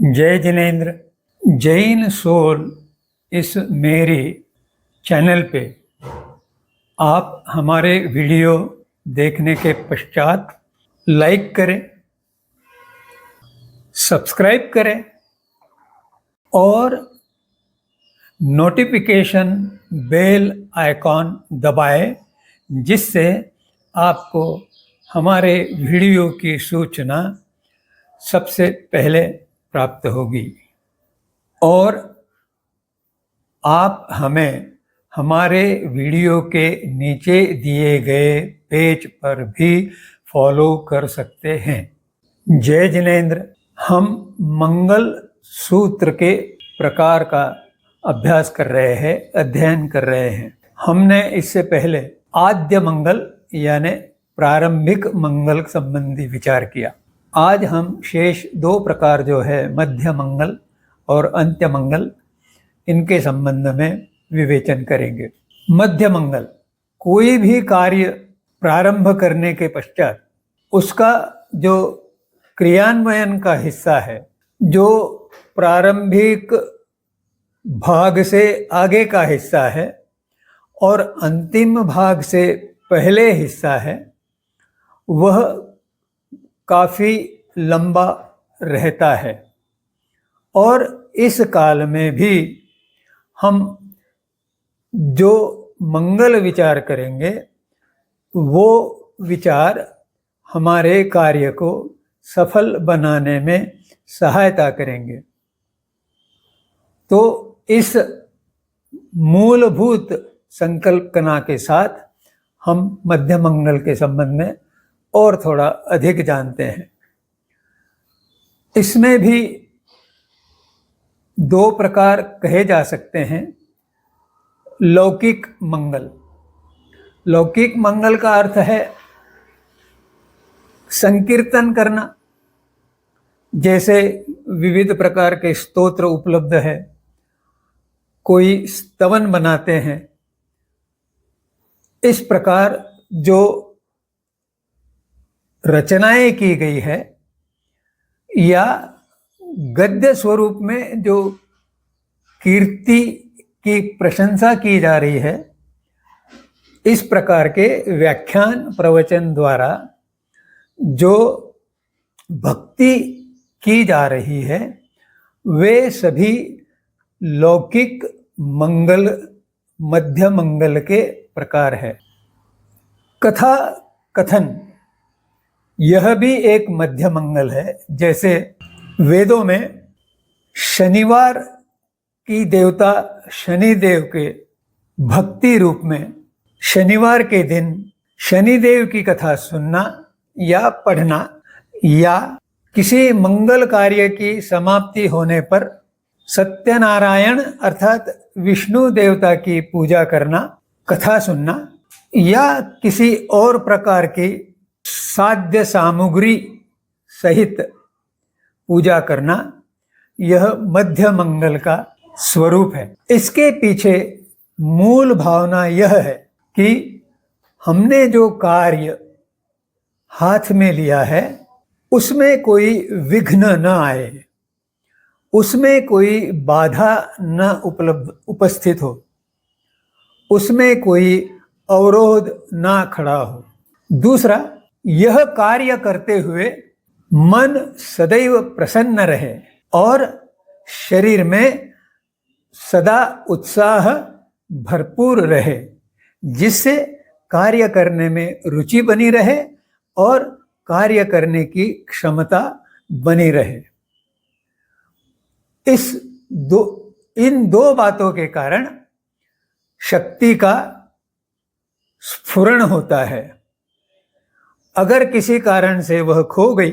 जय जिनेन्द्र। जैन सोल इस मेरी चैनल पे आप हमारे वीडियो देखने के पश्चात लाइक करें, सब्सक्राइब करें और नोटिफिकेशन बेल आइकॉन दबाएं, जिससे आपको हमारे वीडियो की सूचना सबसे पहले प्राप्त होगी। और आप हमें हमारे वीडियो के नीचे दिए गए पेज पर भी फॉलो कर सकते हैं। जय जिनेन्द्र। हम मंगल सूत्र के प्रकार का अभ्यास कर रहे हैं, अध्ययन कर रहे हैं। हमने इससे पहले आद्य मंगल यानी प्रारंभिक मंगल संबंधी विचार किया। आज हम शेष दो प्रकार जो है मध्य मंगल और अंत्य मंगल, इनके संबंध में विवेचन करेंगे। मध्य मंगल, कोई भी कार्य प्रारंभ करने के पश्चात उसका जो क्रियान्वयन का हिस्सा है, जो प्रारंभिक भाग से आगे का हिस्सा है और अंतिम भाग से पहले हिस्सा है, वह काफ़ी लंबा रहता है। और इस काल में भी हम जो मंगल विचार करेंगे वो विचार हमारे कार्य को सफल बनाने में सहायता करेंगे। तो इस मूलभूत संकल्पना के साथ हम मध्य मंगल के संबंध में और थोड़ा अधिक जानते हैं। इसमें भी दो प्रकार कहे जा सकते हैं। लौकिक मंगल। लौकिक मंगल का अर्थ है संकीर्तन करना, जैसे विविध प्रकार के स्तोत्र उपलब्ध है, कोई स्तवन बनाते हैं। इस प्रकार जो रचनाएं की गई है या गद्य स्वरूप में जो कीर्ति की प्रशंसा की जा रही है, इस प्रकार के व्याख्यान प्रवचन द्वारा जो भक्ति की जा रही है, वे सभी लौकिक मंगल, मध्य मंगल के प्रकार है। कथा कथन, यह भी एक मध्य मंगल है। जैसे वेदों में शनिवार की देवता शनिदेव के भक्ति रूप में शनिवार के दिन शनिदेव की कथा सुनना या पढ़ना, या किसी मंगल कार्य की समाप्ति होने पर सत्यनारायण अर्थात विष्णु देवता की पूजा करना, कथा सुनना, या किसी और प्रकार की साध्य सामग्री सहित पूजा करना, यह मध्य मंगल का स्वरूप है। इसके पीछे मूल भावना यह है कि हमने जो कार्य हाथ में लिया है उसमें कोई विघ्न न आए, उसमें कोई बाधा न उपस्थित हो, उसमें कोई अवरोध न खड़ा हो। दूसरा, यह कार्य करते हुए मन सदैव प्रसन्न रहे और शरीर में सदा उत्साह भरपूर रहे, जिससे कार्य करने में रुचि बनी रहे और कार्य करने की क्षमता बनी रहे। इन दो बातों के कारण शक्ति का स्फुरण होता है। अगर किसी कारण से वह खो गई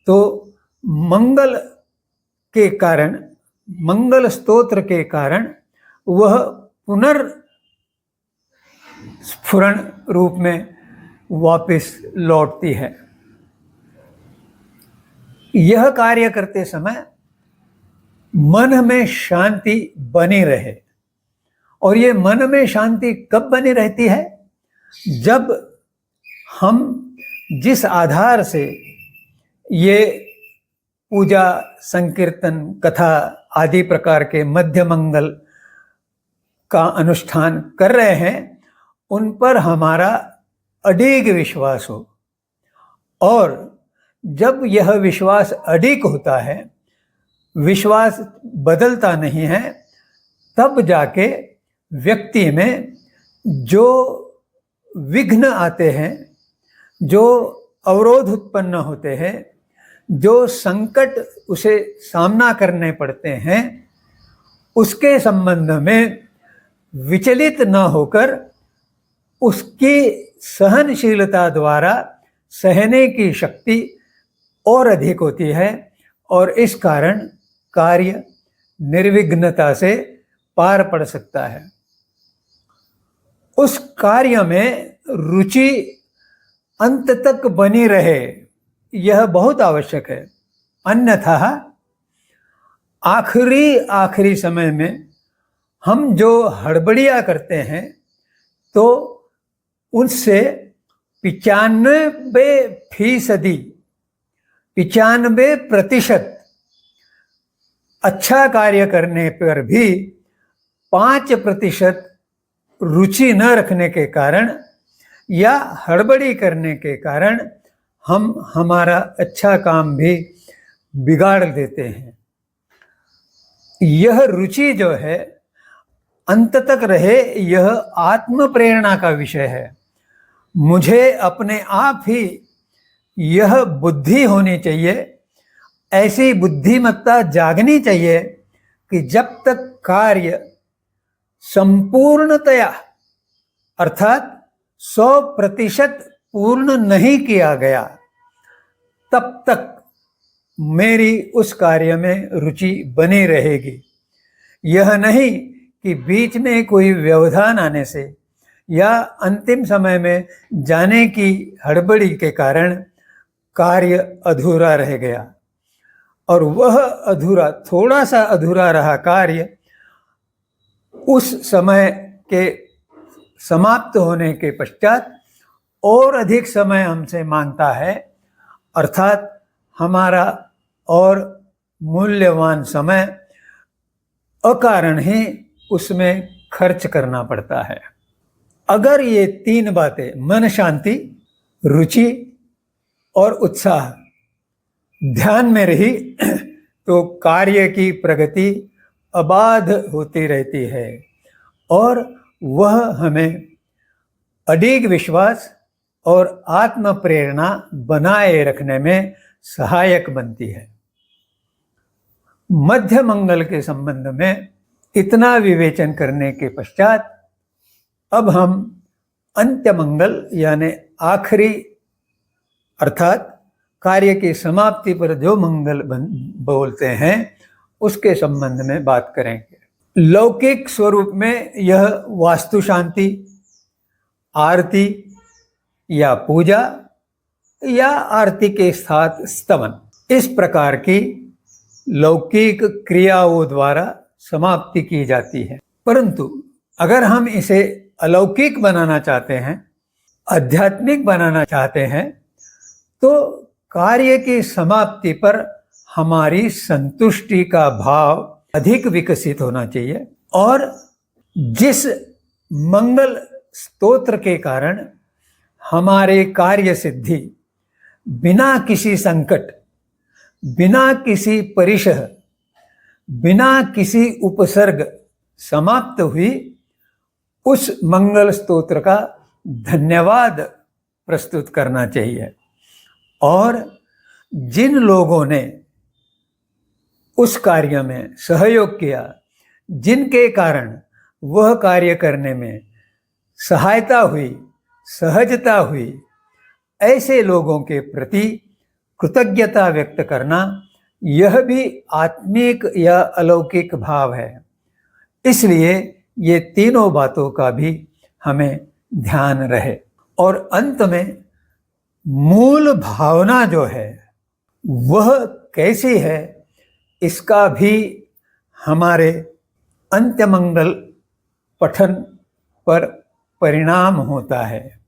तो मंगल के कारण, मंगल स्तोत्र के कारण वह पुनर्स्फुरण रूप में वापस लौटती है। यह कार्य करते समय मन में शांति बनी रहे। और ये मन में शांति कब बनी रहती है? जब हम जिस आधार से ये पूजा, संकीर्तन, कथा आदि प्रकार के मध्य मंगल का अनुष्ठान कर रहे हैं, उन पर हमारा अडिग विश्वास हो। और जब यह विश्वास अडिग होता है, विश्वास बदलता नहीं है, तब जाके व्यक्ति में जो विघ्न आते हैं, जो अवरोध उत्पन्न होते हैं, जो संकट उसे सामना करने पड़ते हैं, उसके संबंध में विचलित न होकर उसकी सहनशीलता द्वारा सहने की शक्ति और अधिक होती है, और इस कारण कार्य निर्विघ्नता से पार पड़ सकता है। उस कार्य में रुचि अंत तक बनी रहे, यह बहुत आवश्यक है। अन्यथा आखिरी समय में हम जो हड़बड़ियाँ करते हैं, तो उससे 95% अच्छा कार्य करने पर भी 5% रुचि न रखने के कारण या हड़बड़ी करने के कारण हम हमारा अच्छा काम भी बिगाड़ देते हैं। यह रुचि जो है अंत तक रहे, यह आत्म प्रेरणा का विषय है। मुझे अपने आप ही यह बुद्धि होनी चाहिए, ऐसी बुद्धिमत्ता जागनी चाहिए कि जब तक कार्य संपूर्णतया अर्थात 100% पूर्ण नहीं किया गया, तब तक मेरी उस कार्य में रुचि बनी रहेगी। यह नहीं कि बीच में कोई व्यवधान आने से या अंतिम समय में जाने की हड़बड़ी के कारण कार्य अधूरा रह गया, और वह अधूरा, थोड़ा सा अधूरा रहा कार्य उस समय के समाप्त होने के पश्चात और अधिक समय हमसे मांगता है, अर्थात हमारा और मूल्यवान समय अकारण ही उसमें खर्च करना पड़ता है। अगर ये 3 बातें, मन शांति, रुचि और उत्साह, ध्यान में रही तो कार्य की प्रगति अबाध होती रहती है, और वह हमें अडिग विश्वास और आत्म प्रेरणा बनाए रखने में सहायक बनती है। मध्य मंगल के संबंध में इतना विवेचन करने के पश्चात अब हम अंत्य मंगल यानी आखिरी अर्थात कार्य की समाप्ति पर जो मंगल बोलते हैं, उसके संबंध में बात करेंगे। लौकिक स्वरूप में यह वास्तु शांति, आरती या पूजा या आरती के साथ स्तवन, इस प्रकार की लौकिक क्रियाओं द्वारा समाप्ति की जाती है। परंतु अगर हम इसे अलौकिक बनाना चाहते हैं, आध्यात्मिक बनाना चाहते हैं, तो कार्य की समाप्ति पर हमारी संतुष्टि का भाव अधिक विकसित होना चाहिए, और जिस मंगल स्तोत्र के कारण हमारे कार्य सिद्धि बिना किसी संकट, बिना किसी परिशह, बिना किसी उपसर्ग समाप्त हुई, उस मंगल स्तोत्र का धन्यवाद प्रस्तुत करना चाहिए। और जिन लोगों ने उस कार्य में सहयोग किया, जिनके कारण वह कार्य करने में सहायता हुई, सहजता हुई, ऐसे लोगों के प्रति कृतज्ञता व्यक्त करना, यह भी आत्मिक या अलौकिक भाव है। इसलिए ये तीनों बातों का भी हमें ध्यान रहे। और अंत में मूल भावना जो है वह कैसी है, इसका भी हमारे अंत्यमंगल पठन पर परिणाम होता है।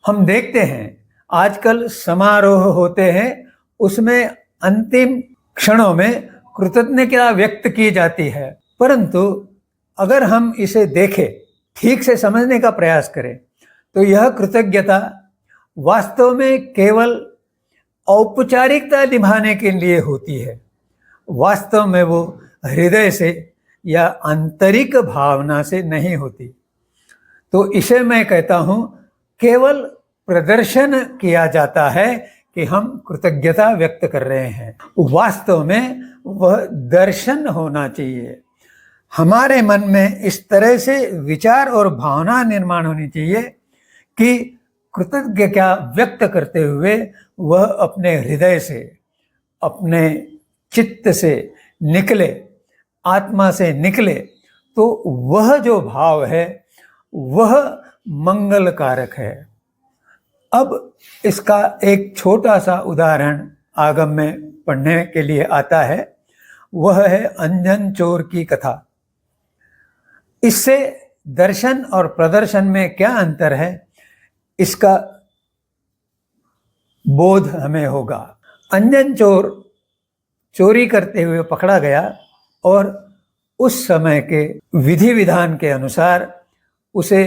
हम देखते हैं आजकल समारोह होते हैं, उसमें अंतिम क्षणों में कृतज्ञता व्यक्त की जाती है, परंतु अगर हम इसे देखें, ठीक से समझने का प्रयास करें, तो यह कृतज्ञता वास्तव में केवल औपचारिकता निभाने के लिए होती है। वास्तव में वो हृदय से या आंतरिक भावना से नहीं होती। तो इसे मैं कहता हूं, केवल प्रदर्शन किया जाता है कि हम कृतज्ञता व्यक्त कर रहे हैं। वास्तव में वह दर्शन होना चाहिए। हमारे मन में इस तरह से विचार और भावना निर्माण होनी चाहिए कि कृतज्ञता व्यक्त करते हुए वह अपने हृदय से, अपने चित्त से निकले, आत्मा से निकले, तो वह जो भाव है वह मंगल कारक है। अब इसका एक छोटा सा उदाहरण आगम में पढ़ने के लिए आता है, वह है अंजन चोर की कथा। इससे दर्शन और प्रदर्शन में क्या अंतर है, इसका बोध हमें होगा। अंजन चोर चोरी करते हुए पकड़ा गया और उस समय के विधि विधान के अनुसार उसे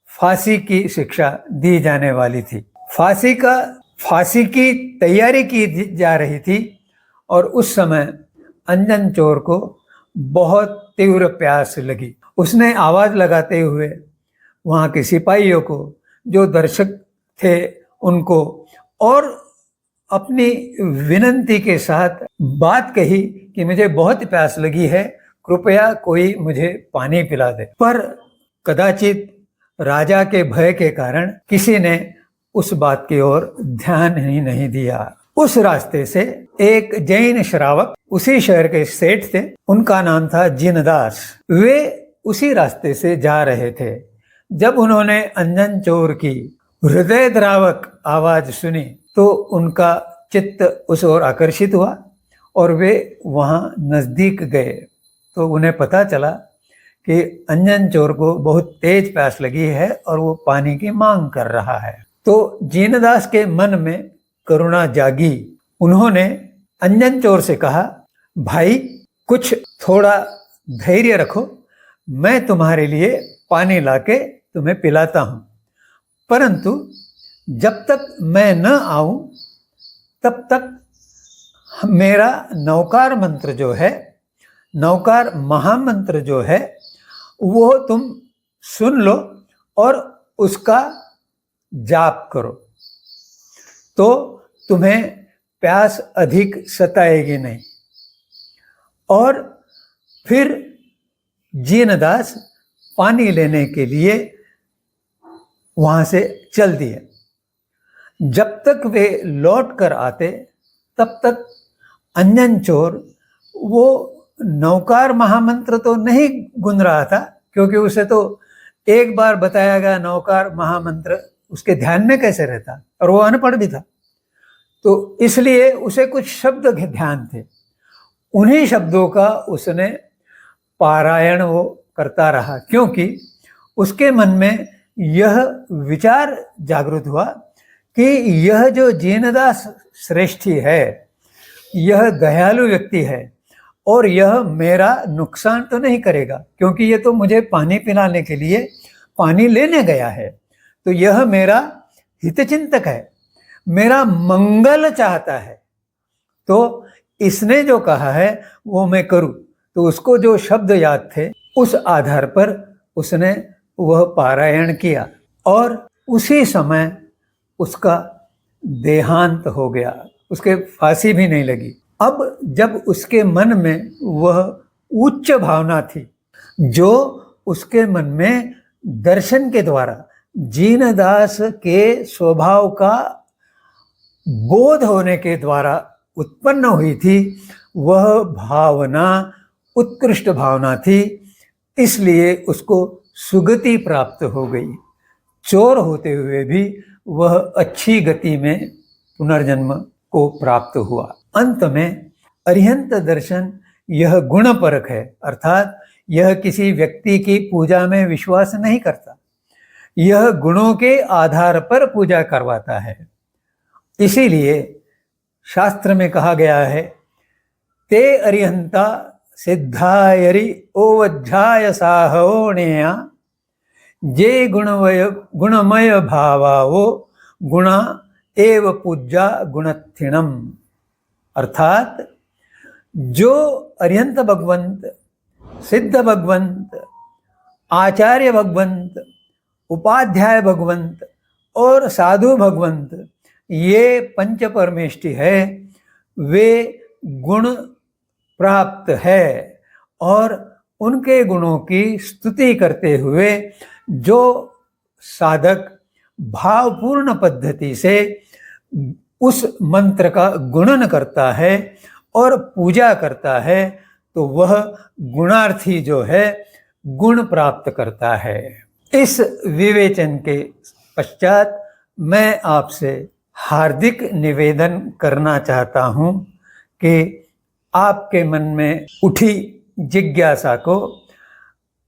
फांसी की शिक्षा दी जाने वाली थी। फांसी की तैयारी की जा रही थी और उस समय अंजन चोर को बहुत तीव्र प्यास लगी। उसने आवाज लगाते हुए वहां के सिपाहियों को, जो दर्शक थे उनको, और अपनी विनती के साथ बात कही कि मुझे बहुत प्यास लगी है, कृपया कोई मुझे पानी पिला दे। पर कदाचित राजा के भय के कारण किसी ने उस बात की ओर ध्यान ही नहीं दिया। उस रास्ते से एक जैन श्रावक, उसी शहर के सेठ थे, उनका नाम था जिनदास। वे उसी रास्ते से जा रहे थे। जब उन्होंने अंजन चोर की हृदय द्रावक आवाज सुनी तो उनका चित्त उस ओर आकर्षित हुआ और वे वहां नजदीक गए। तो उन्हें पता चला कि अंजन चोर को बहुत तेज प्यास लगी है और वो पानी की मांग कर रहा है। तो जिनदास के मन में करुणा जागी। उन्होंने अंजन चोर से कहा, भाई कुछ थोड़ा धैर्य रखो, मैं तुम्हारे लिए पानी लाके तुम्हें पिलाता हूं, परंतु जब तक मैं न आऊं तब तक मेरा नौकार मंत्र जो है, नौकार महामंत्र जो है, वो तुम सुन लो और उसका जाप करो, तो तुम्हें प्यास अधिक सताएगी नहीं। और फिर जिनदास पानी लेने के लिए वहां से चल दिए। जब तक वे लौट कर आते तब तक अंजन चोर वो नौकार महामंत्र तो नहीं गुन रहा था, क्योंकि उसे तो एक बार बताया गया नौकार महामंत्र उसके ध्यान में कैसे रहता, और वो अनपढ़ भी था। तो इसलिए उसे कुछ शब्द ध्यान थे, उन्हीं शब्दों का उसने पारायण वो करता रहा, क्योंकि उसके मन में यह विचार जागृत हुआ कि यह जो जिनदास श्रेष्ठी है, यह दयालु व्यक्ति है और यह मेरा नुकसान तो नहीं करेगा, क्योंकि ये तो मुझे पानी पिलाने के लिए पानी लेने गया है। तो यह मेरा हितचिंतक है, मेरा मंगल चाहता है। तो इसने जो कहा है वो मैं करूं। तो उसको जो शब्द याद थे उस आधार पर उसने वह पारायण किया और उसी समय उसका देहांत हो गया, उसके फांसी भी नहीं लगी। अब जब उसके मन में वह उच्च भावना थी, जो उसके मन में दर्शन के द्वारा जिनदास के स्वभाव का बोध होने के द्वारा उत्पन्न हुई थी, वह भावना उत्कृष्ट भावना थी, इसलिए उसको सुगति प्राप्त हो गई। चोर होते हुए भी वह अच्छी गति में पुनर्जन्म को प्राप्त हुआ। अंत में अरिहंत दर्शन यह गुणपरक है, अर्थात यह किसी व्यक्ति की पूजा में विश्वास नहीं करता, यह गुणों के आधार पर पूजा करवाता है। इसीलिए शास्त्र में कहा गया है, ते अरिहंता सिद्धायरि ओवध्याय साहवोणेया जे गुणमय भावावो गुणा एव पूज्या गुणत्थिणम। अर्थात जो अरिहंत भगवंत, सिद्ध भगवंत, आचार्य भगवंत, उपाध्याय भगवंत और साधु भगवंत, ये पंच परमेष्टि है, वे गुण प्राप्त है और उनके गुणों की स्तुति करते हुए जो साधक भावपूर्ण पद्धति से उस मंत्र का गुणन करता है और पूजा करता है, तो वह गुणार्थी जो है गुण प्राप्त करता है। इस विवेचन के पश्चात मैं आपसे हार्दिक निवेदन करना चाहता हूं कि आपके मन में उठी जिज्ञासा को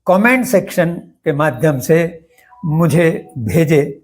कमेंट सेक्शन के माध्यम से मुझे भेजें।